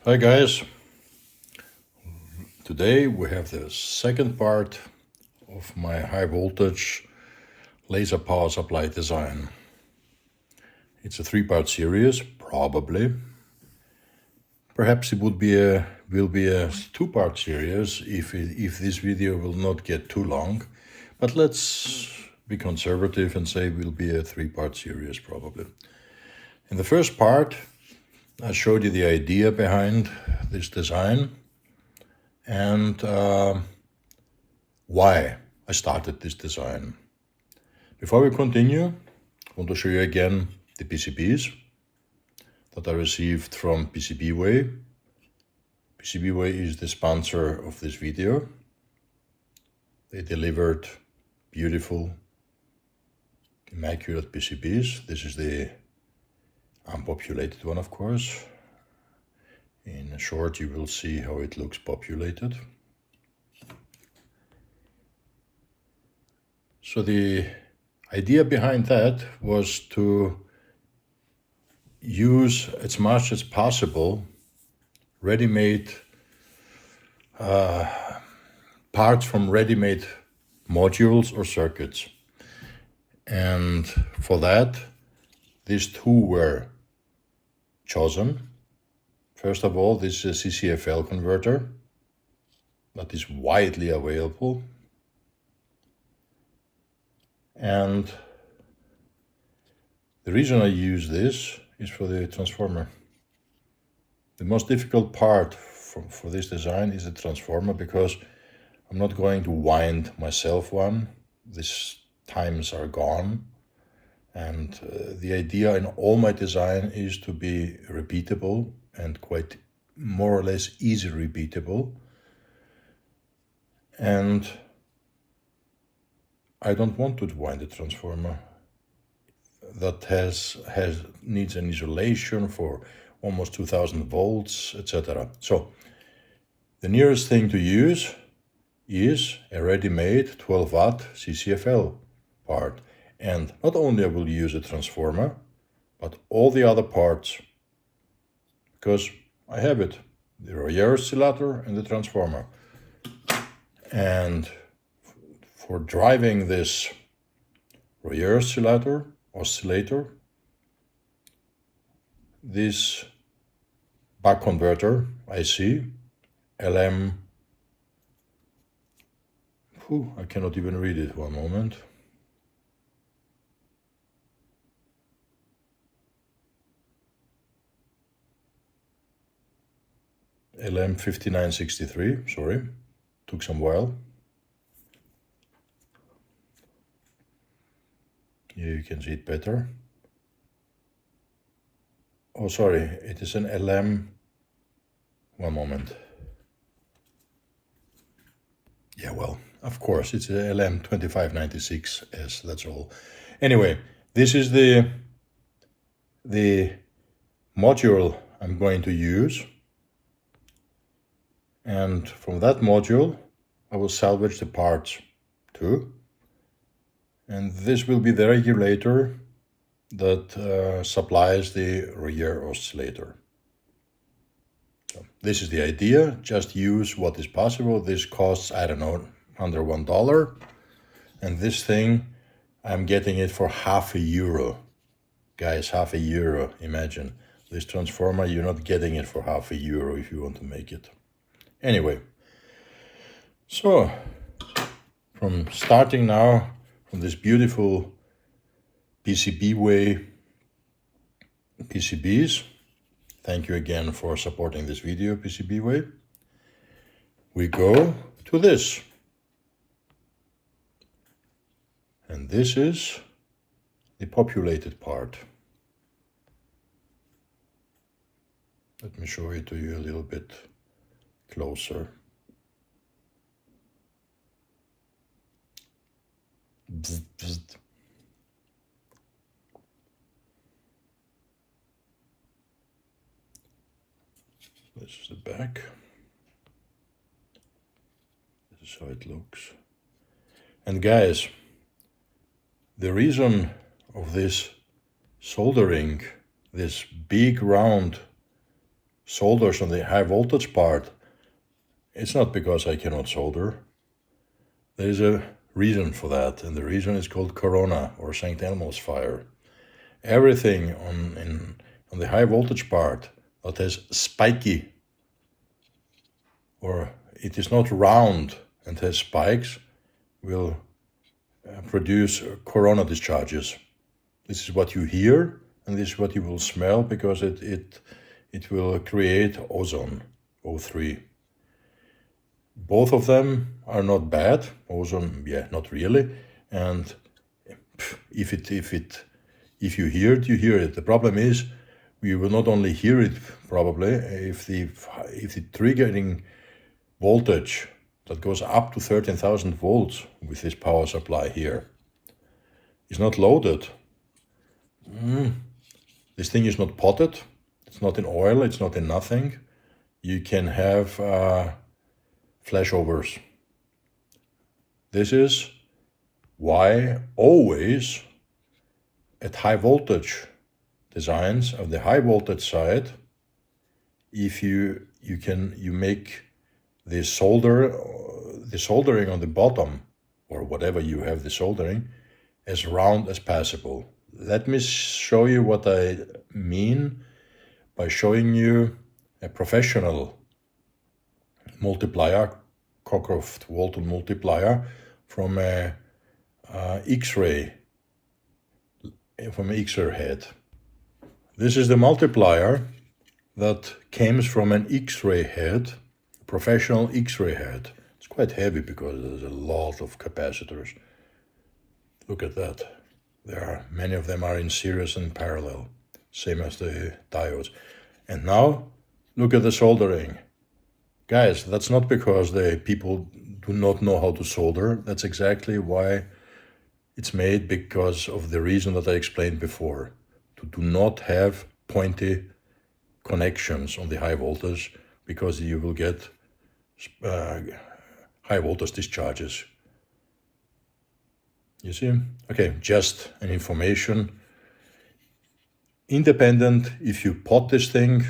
Hi guys, today we have the second part of my high voltage laser power supply design. It's a 3-part series, probably. Perhaps it will be a 2-part series if this video will not get too long, but let's be conservative and say it will be a 3-part series probably. In the first part, I showed you the idea behind this design and why I started this design. Before we continue, I want to show you again the PCBs that I received from PCBWay. PCBWay is the sponsor of this video. They delivered beautiful, immaculate PCBs. This is the unpopulated one, of course. In short, you will see how it looks populated. So the idea behind that was to use as much as possible ready-made parts from ready-made modules or circuits. And for that, these two were chosen. First of all, this is a CCFL converter that is widely available. And the reason I use this is for the transformer. The most difficult part for this design is the transformer, because I'm not going to wind myself one. These times are gone. And the idea in all my design is to be repeatable and quite more or less easy repeatable. And I don't want to wind a transformer that needs an isolation for almost 2000 volts, etc. So the nearest thing to use is a ready-made 12-watt CCFL part. And not only I will use a transformer, but all the other parts, because I have it, the Royer oscillator and the transformer. And for driving this Royer oscillator, this buck converter IC, LM, I cannot even read it, one moment. LM5963, sorry, took some while. Here you can see it better. Oh, sorry, it is an LM, one moment. Yeah, well, of course, it's a LM2596S, that's all. Anyway, this is the module I'm going to use. And from that module, I will salvage the parts too. And this will be the regulator that supplies the Royer oscillator. So this is the idea. Just use what is possible. This costs, I don't know, under $1. And this thing, I'm getting it for €0.50. Guys, €0.50, imagine. This transformer, you're not getting it for €0.50 if you want to make it. Anyway, so from starting now, from this beautiful PCBWay PCBs, thank you again for supporting this video, PCBWay, we go to this. And this is the populated part. Let me show it to you a little bit closer. Bzz, bzz. This is the back. This is how it looks. And guys, the reason of this soldering, this big round solders on the high voltage part, it's not because I cannot solder. There's a reason for that, and the reason is called Corona or St. Elmo's fire. Everything on the high voltage part that has spiky, or it is not round and has spikes, will produce corona discharges. This is what you hear, and this is what you will smell, because it will create ozone, O3. Both of them are not bad. Ozone, yeah, not really. And if you hear it, you hear it. The problem is, we will not only hear it probably if the triggering voltage that goes up to 13,000 volts with this power supply here is not loaded. This thing is not potted. It's not in oil. It's not in nothing. You can have flashovers. This is why always at high voltage designs of the high voltage side, if you make the soldering on the bottom, or whatever you have the soldering, as round as possible. Let me show you what I mean by showing you a professional multiplier, Cockcroft-Walton multiplier from a X-ray head. This is the multiplier that comes from an X-ray head, professional X-ray head. It's quite heavy because there's a lot of capacitors. Look at that. Many of them are in series and parallel, same as the diodes. And now look at the soldering. Guys, that's not because the people do not know how to solder. That's exactly why it's made, because of the reason that I explained before. To do not have pointy connections on the high voltage, because you will get high voltage discharges. You see? Okay, just an information. Independent if you pot this thing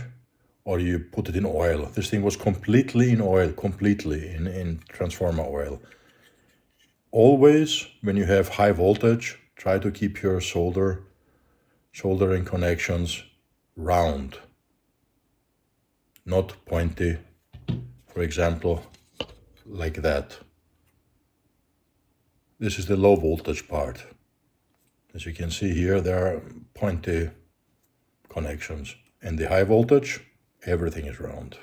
or you put it in oil. This thing was completely in oil, completely in transformer oil. Always, when you have high voltage, try to keep your soldering connections round, not pointy, for example, like that. This is the low voltage part. As you can see here, there are pointy connections. And the high voltage, everything is round.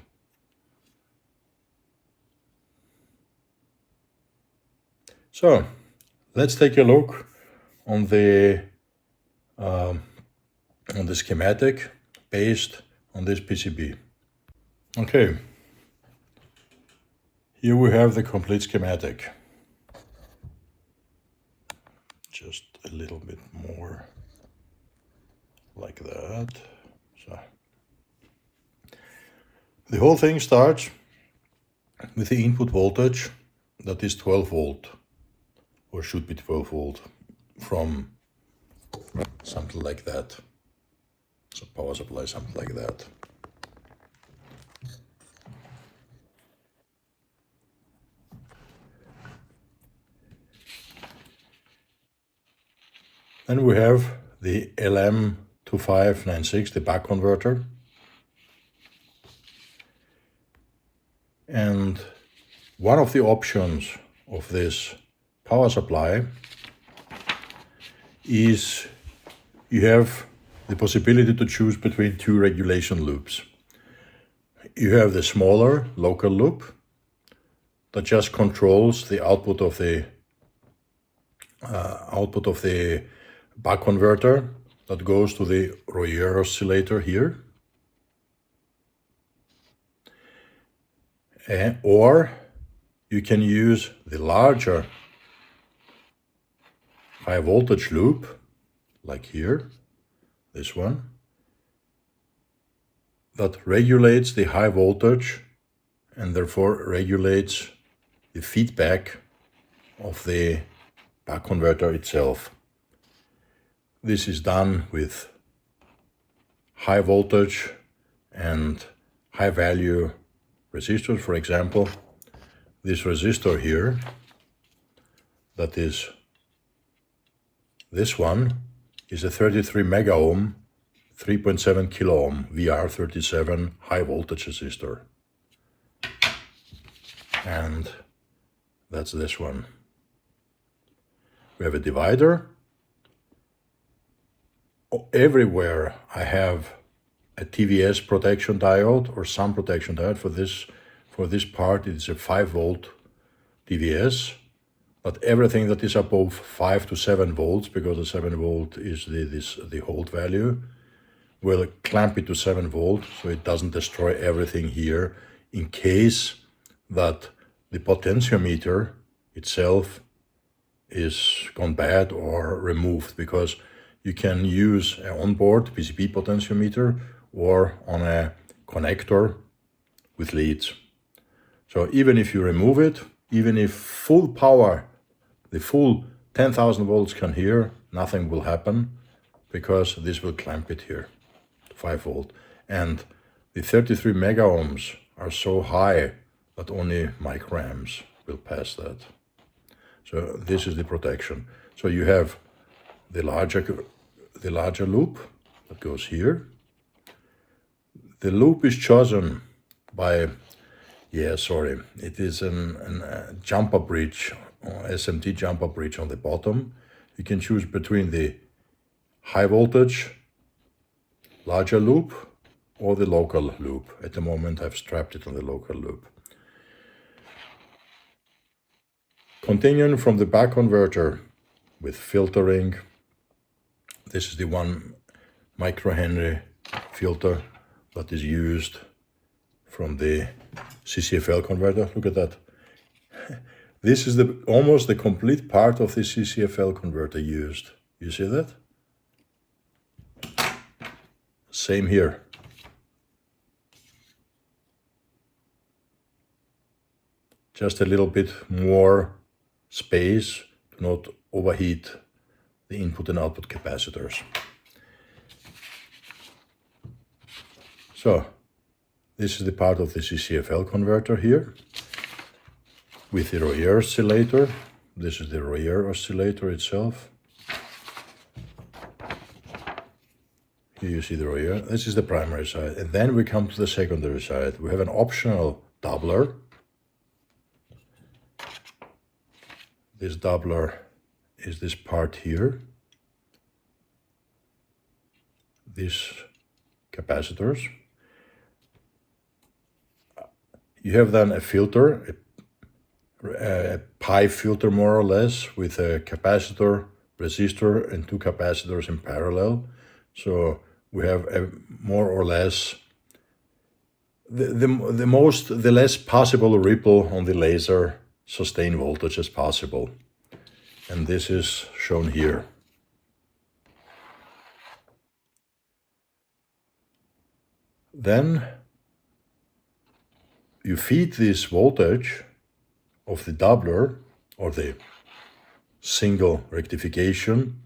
So, let's take a look on the schematic based on this PCB. Okay, here we have the complete schematic. Just a little bit more like that. So the whole thing starts with the input voltage that is 12 volt, or should be 12 volt, from something like that. So power supply, something like that. Then we have the LM2596, the Buck converter. And one of the options of this power supply is you have the possibility to choose between two regulation loops. You have the smaller local loop that just controls the output of the Buck converter that goes to the Royer oscillator here. Or you can use the larger high voltage loop, like here, this one, that regulates the high voltage and therefore regulates the feedback of the Buck converter itself. This is done with high voltage and high value resistors. For example, this resistor here, that is this one, is a 33 mega ohm, 3.7 kilo ohm VR37 high voltage resistor. And that's this one. We have a divider. Everywhere I have a TVS protection diode or some protection diode. For this part it's a 5 volt TVS, but everything that is above 5 to 7 volts, because the 7 volt is the hold value, will clamp it to 7 volt so it doesn't destroy everything here in case that the potentiometer itself is gone bad or removed, because you can use an onboard PCB potentiometer or on a connector with leads. So even if you remove it, even if full power, the full 10,000 volts can here, nothing will happen, because this will clamp it here, 5 volt. And the 33 mega ohms are so high that only microamps will pass that. So this is the protection. So you have the larger loop that goes here. The loop is chosen by, it is a jumper bridge, SMT jumper bridge on the bottom. You can choose between the high voltage larger loop or the local loop. At the moment I've strapped it on the local loop. Continuing from the back converter with filtering. This is the 1 micro HeNe filter that is used from the CCFL converter. Look at that. This is almost the complete part of the CCFL converter used. You see that? Same here. Just a little bit more space to not overheat the input and output capacitors. So this is the part of the CCFL converter here with the Royer oscillator. This is the Royer oscillator itself. Here you see the Royer. This is the primary side. And then we come to the secondary side. We have an optional doubler. This doubler is this part here. These capacitors. You have then a filter, a pi filter more or less, with a capacitor, resistor, and 2 capacitors in parallel. So we have a more or less the less possible ripple on the laser sustain voltage as possible. And this is shown here. Then you feed this voltage of the doubler or the single rectification,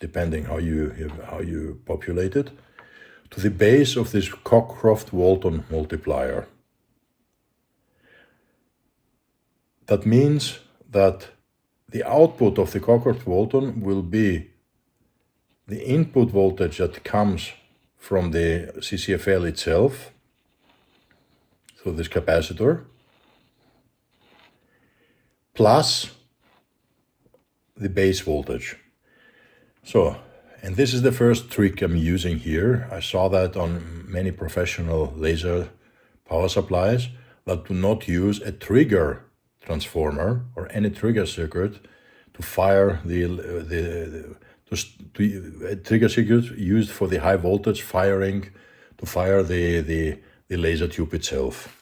depending how you populate it, to the base of this Cockcroft-Walton multiplier. That means that the output of the Cockcroft-Walton will be the input voltage that comes from the CCFL itself, through this capacitor, plus the base voltage. So, and this is the first trick I'm using here. I saw that on many professional laser power supplies that do not use a trigger transformer or any trigger circuit to fire a trigger circuit used for the high voltage firing to fire the laser tube itself.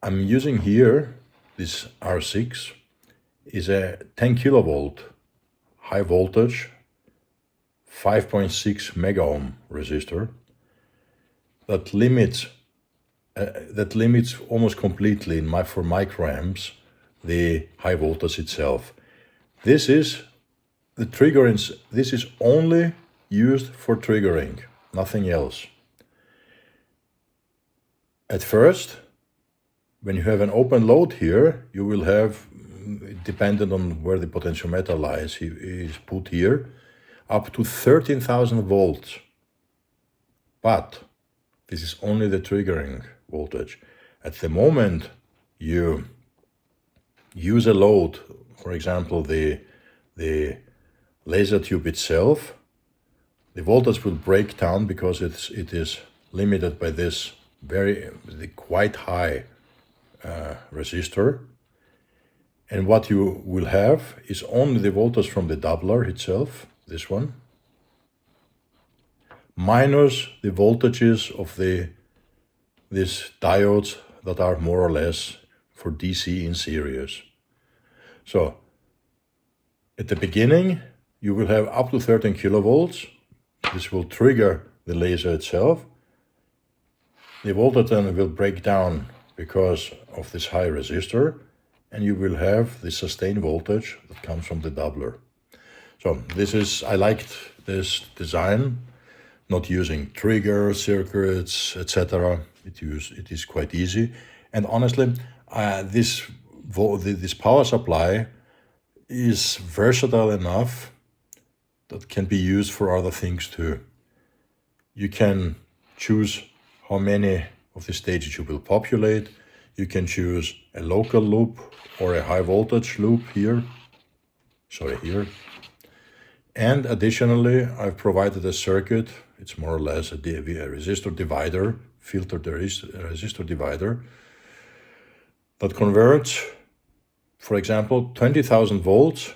I'm using here, this R6 is a 10 kilovolt high voltage 5.6 mega ohm resistor that limits almost completely for microamps the high voltage itself. This is the trigger. This is only used for triggering, nothing else. At first, when you have an open load here, you will have, dependent on where the potentiometer lies, is put here, up to 13,000 volts. But this is only the triggering voltage. At the moment you use a load, for example, the laser tube itself, the voltage will break down because it is limited by this quite high resistor. And what you will have is only the voltage from the doubler itself, this one, minus the voltages of these diodes that are more or less for DC in series. So at the beginning, you will have up to 13 kilovolts. This will trigger the laser itself. The voltage then will break down because of this high resistor, and you will have the sustained voltage that comes from the doubler. So I liked this design, not using trigger circuits, etc. It is quite easy. And honestly, this power supply is versatile enough that can be used for other things too. You can choose how many of the stages you will populate. You can choose a local loop or a high voltage loop here. And additionally, I've provided a circuit. It's more or less a resistor divider, filtered resistor divider, that converts, for example, 20,000 volts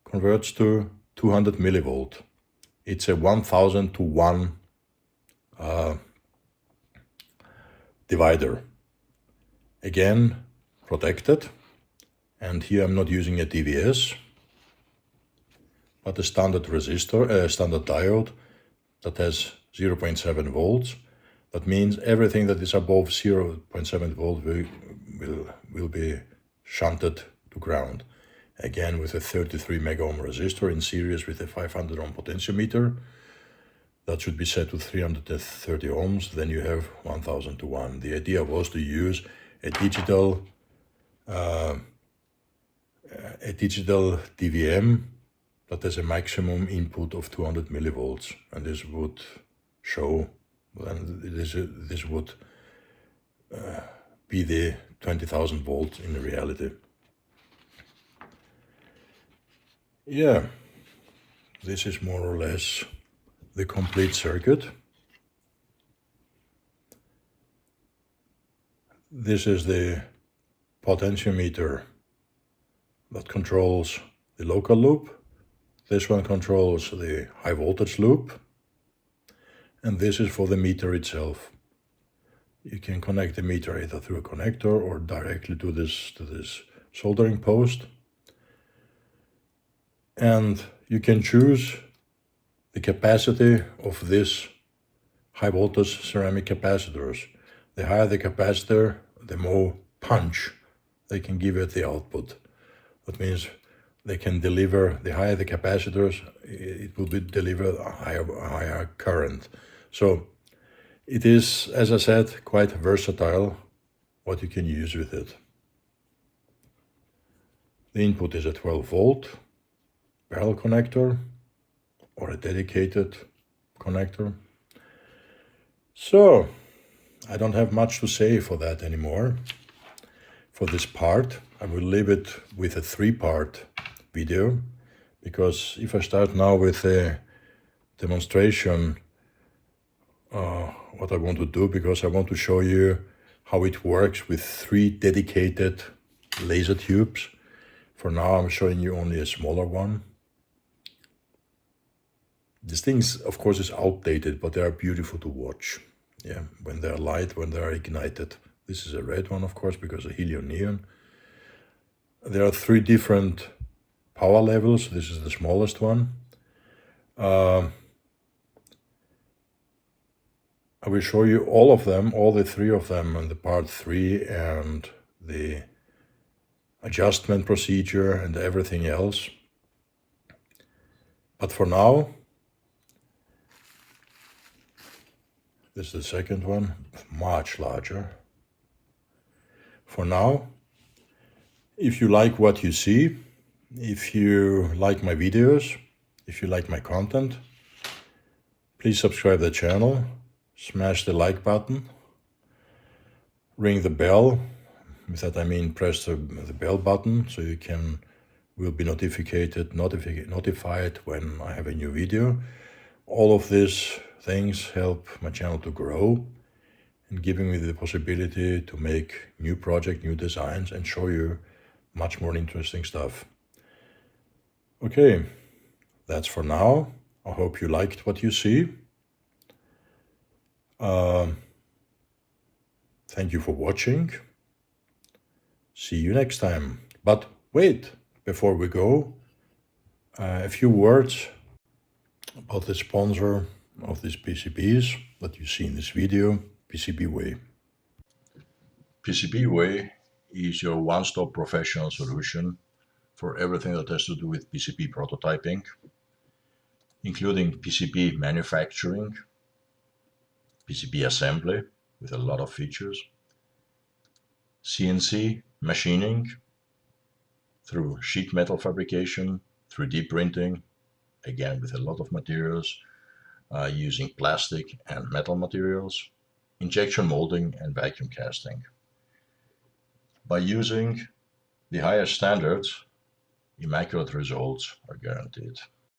converts to 200 millivolt. It's a 1000 to 1 divider. Again, protected. And here I'm not using a DVS, but a standard resistor, standard diode that has 0.7 volts. That means everything that is above 0.7 volt will be shunted to ground. Again, with a 33 mega ohm resistor in series with a 500 ohm potentiometer. That should be set to 330 ohms. Then you have 1000 to 1. The idea was to use a digital DVM that has a maximum input of 200 millivolts, and this would show, and this would be the 20,000 volts in reality. Yeah, this is more or less the complete circuit. This is the potentiometer that controls the local loop. This one controls the high voltage loop. And this is for the meter itself. You can connect the meter either through a connector or directly to this soldering post. And you can choose the capacity of this high voltage ceramic capacitors. The higher the capacitor, the more punch they can give at the output. That means they can deliver, the higher the capacitors, it will be delivered a higher current. So it is, as I said, quite versatile what you can use with it. The input is a 12 volt barrel connector or a dedicated connector. So I don't have much to say for that anymore. For this part, I will leave it with a 3-part video, because if I start now with a demonstration, what I want to do, because I want to show you how it works with 3 dedicated laser tubes. For now, I'm showing you only a smaller one. These things, of course, is outdated, but they are beautiful to watch. Yeah, when they're light, when they're ignited. This is a red one, of course, because of helium neon. There are 3 different power levels. This is the smallest one. I will show you all of them, all the 3 of them, in the part 3 and the adjustment procedure and everything else. But for now, This is the second one, much larger. For now, if you like what you see, if you like my videos, if you like my content, please subscribe the channel, smash the like button, ring the bell. With that I mean press the bell button so you will be notified when I have a new video. All of these things help my channel to grow and giving me the possibility to make new projects, new designs, and show you much more interesting stuff. Okay, that's for now. I hope you liked what you see. Thank you for watching. See you next time. But wait, before we go, a few words about the sponsor of these PCBs that you see in this video, PCB Way. PCB Way is your one-stop professional solution for everything that has to do with PCB prototyping, including PCB manufacturing, PCB assembly with a lot of features, CNC machining through sheet metal fabrication, 3D printing, again with a lot of materials, using plastic and metal materials, injection molding and vacuum casting. By using the highest standards, immaculate results are guaranteed.